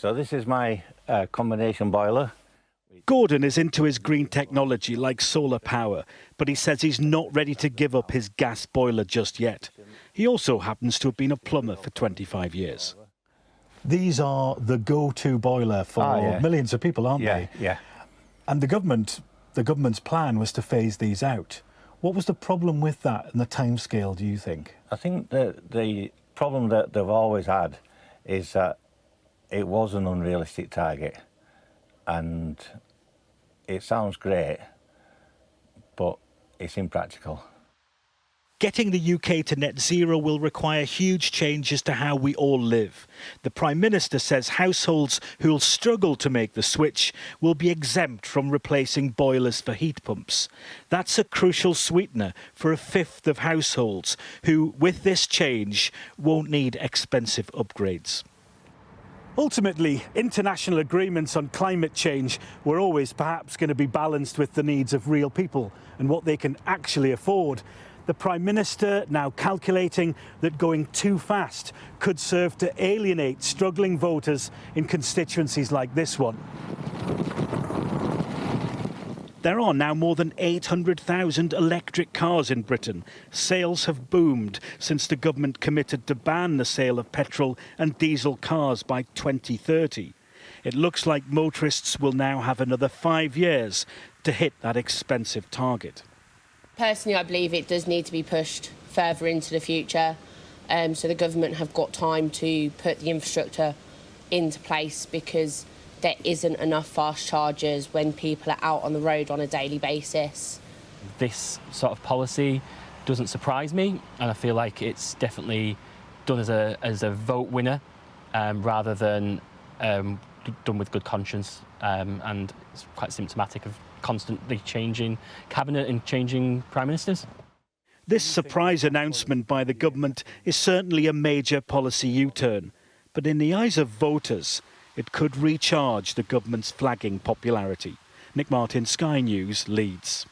So this is my combination boiler. Gordon is into his green technology like solar power, but he says he's not ready to give up his gas boiler just yet. He also happens to have been a plumber for 25 years. These are the go-to boiler for millions of people, aren't they? Yeah. And the government's plan was to phase these out. What was the problem with that and the timescale, do you think? I think that the problem that they've always had is that it was an unrealistic target, and it sounds great, but it's impractical. Getting the UK to net zero will require huge changes to how we all live. The Prime Minister says households who'll struggle to make the switch will be exempt from replacing boilers for heat pumps. That's a crucial sweetener for a fifth of households who, with this change, won't need expensive upgrades. Ultimately, international agreements on climate change were always perhaps going to be balanced with the needs of real people and what they can actually afford. The Prime Minister now calculating that going too fast could serve to alienate struggling voters in constituencies like this one. There are now more than 800,000 electric cars in Britain. Sales have boomed since the government committed to ban the sale of petrol and diesel cars by 2030. It looks like motorists will now have another 5 years to hit that expensive target. Personally, I believe it does need to be pushed further into the future, so the government have got time to put the infrastructure into place, because there isn't enough fast chargers when people are out on the road on a daily basis. This sort of policy doesn't surprise me, and I feel like it's definitely done as a vote winner rather than done with good conscience, and it's quite symptomatic of constantly changing cabinet and changing prime ministers. This surprise announcement by the government is certainly a major policy U-turn, but in the eyes of voters, it could recharge the government's flagging popularity. Nick Martin, Sky News, Leeds.